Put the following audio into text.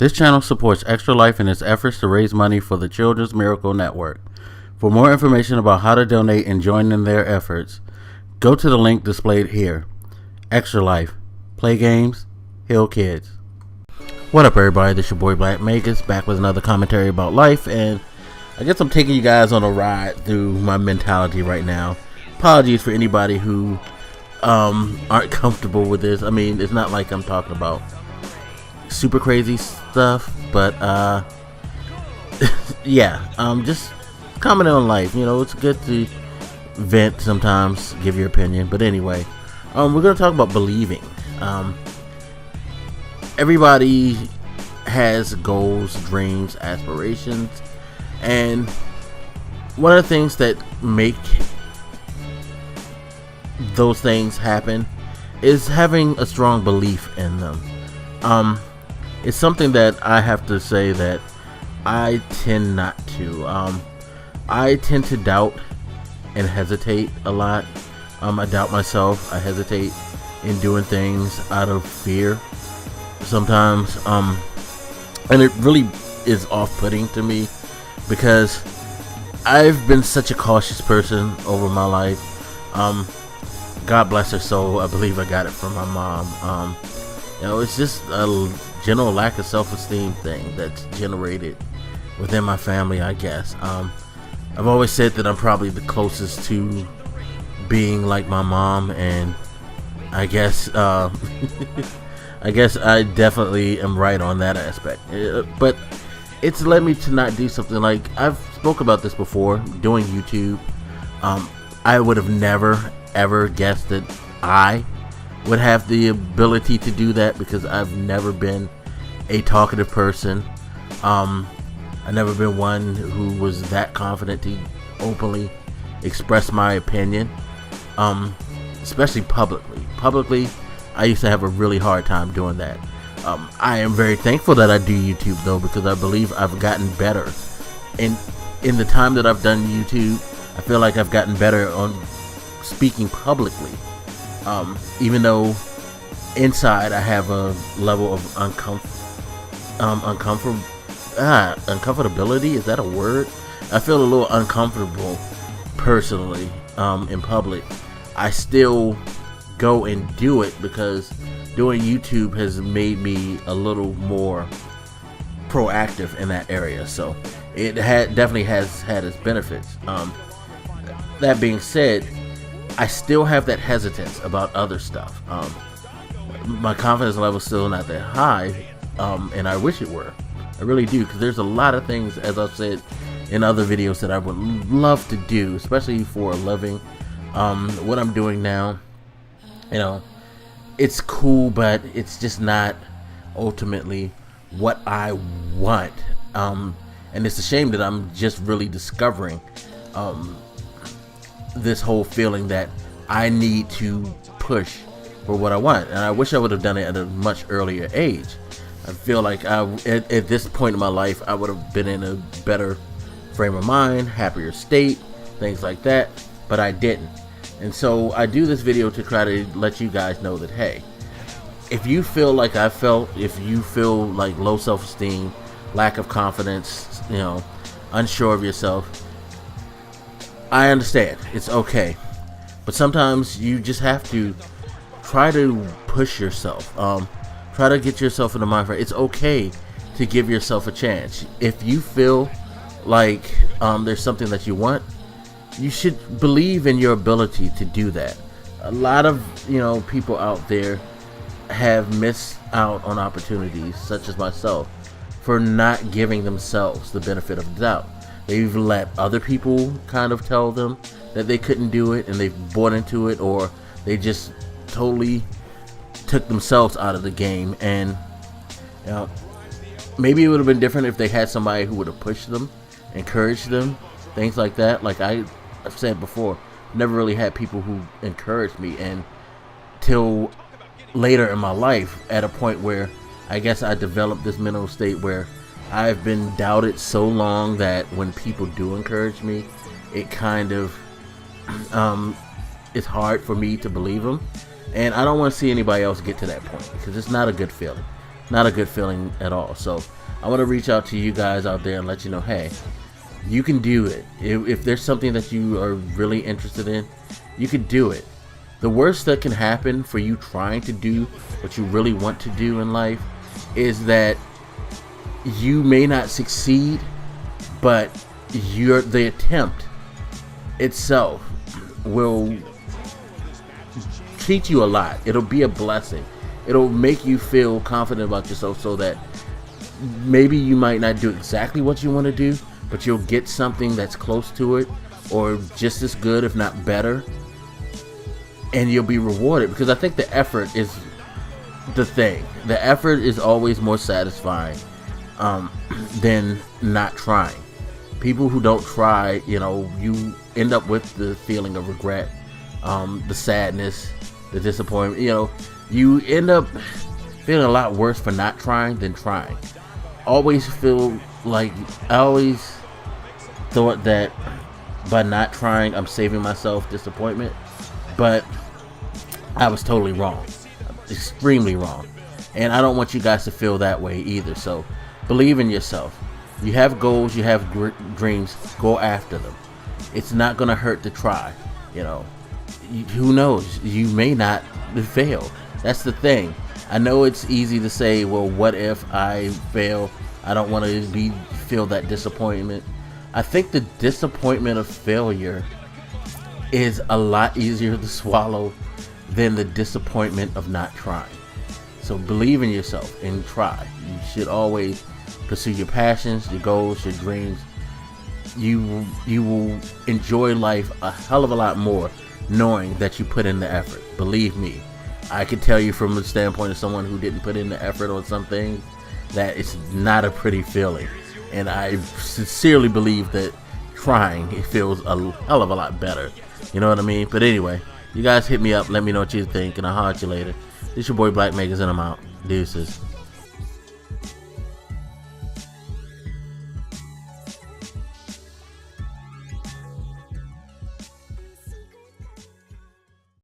This channel supports Extra Life in its efforts to raise money for the Children's Miracle Network. For more information about how to donate and join in their efforts, go to the link displayed here. Extra Life. Play games, heal kids. What up, everybody? This your boy Black Magus, back with another commentary about life, and I guess I'm taking you guys on a ride through my mentality right now. Apologies for anybody who aren't comfortable with this. I mean, it's not like I'm talking about super crazy stuff, but yeah, just commenting on life. You know, it's good to vent sometimes, give your opinion. But anyway, we're gonna talk about believing. Everybody has goals, dreams, aspirations, and one of the things that make those things happen is having a strong belief in them. It's something that I have to say that I tend not to. I tend to doubt and hesitate a lot. I doubt myself. I hesitate in doing things out of fear sometimes, and it really is off-putting to me because I've been such a cautious person over my life. God bless her soul. I believe I got it from my mom. You know, it's just a general lack of self-esteem thing that's generated within my family, I guess. I've always said that I'm probably the closest to being like my mom, and I guess I guess I definitely am right on that aspect. But it's led me to not do something like, I've spoke about this before, doing YouTube. I would have never ever guessed that I would have the ability to do that, because I've never been a talkative person. I've never been one who was that confident to openly express my opinion, especially publicly. I used to have a really hard time doing that. I am very thankful that I do YouTube though, because I believe I've gotten better. And in the time that I've done YouTube, I feel like I've gotten better on speaking publicly. Even though inside I have a level of uncomfortability, is that a word? I feel a little uncomfortable personally in public. I still go and do it because doing YouTube has made me a little more proactive in that area, so it definitely has had its benefits. That being said, I still have that hesitance about other stuff. My confidence level is still not that high, and I wish it were. I really do, because there's a lot of things, as I've said in other videos, that I would love to do, especially for a living. What I'm doing now, you know, it's cool, but it's just not ultimately what I want. And it's a shame that I'm just really discovering this whole feeling that I need to push for what I want, and I wish I would have done it at a much earlier age. I feel like at this point in my life, I would have been in a better frame of mind, happier state, things like that, but I didn't. And so I do this video to try to let you guys know that, hey, if you feel like I felt, if you feel like low self-esteem, lack of confidence, you know, unsure of yourself, I understand. It's okay. But sometimes you just have to try to push yourself. Try to get yourself in the mind frame. It's okay to give yourself a chance. If you feel like there's something that you want, you should believe in your ability to do that. A lot of, you know, people out there have missed out on opportunities, such as myself, for not giving themselves the benefit of the doubt. They've let other people kind of tell them that they couldn't do it, and they've bought into it, or they just totally took themselves out of the game. And you know, maybe it would have been different if they had somebody who would have pushed them, encouraged them, things like that. Like I've said before, never really had people who encouraged me, and till later in my life, at a point where I guess I developed this mental state where I've been doubted so long that when people do encourage me, it kind of it's hard for me to believe them, and I don't want to see anybody else get to that point, because it's not a good feeling. not a good feeling at all. So I want to reach out to you guys out there and let you know, hey, you can do it. If there's something that you are really interested in, you can do it. The worst that can happen for you trying to do what you really want to do in life is that you may not succeed, but the attempt itself will teach you a lot. It'll be a blessing. It'll make you feel confident about yourself, so that maybe you might not do exactly what you want to do, but you'll get something that's close to it, or just as good, if not better, and you'll be rewarded. Because I think the effort is the thing. The effort is always more satisfying than not trying. People who don't try, you end up with the feeling of regret, the sadness, the disappointment. You end up feeling a lot worse for not trying than trying. Always feel like I always thought that by not trying, I'm saving myself disappointment, but I was totally wrong, extremely wrong, and I don't want you guys to feel that way either. So believe in yourself. You have goals, you have dreams, go after them. It's not gonna hurt to try. Who knows, you may not fail. That's the thing. I know it's easy to say, well, what if I fail? I don't want to feel that disappointment. I think the disappointment of failure is a lot easier to swallow than the disappointment of not trying. So believe in yourself and try. You should always pursue your passions, your goals, your dreams. You will enjoy life a hell of a lot more knowing that you put in the effort. Believe me, I can tell you from the standpoint of someone who didn't put in the effort on something, that it's not a pretty feeling. And I sincerely believe that trying, it feels a hell of a lot better. You know what I mean? But anyway, you guys hit me up, let me know what you think, and I'll holler at you later. This your boy Black Makers, and I'm out. Deuces.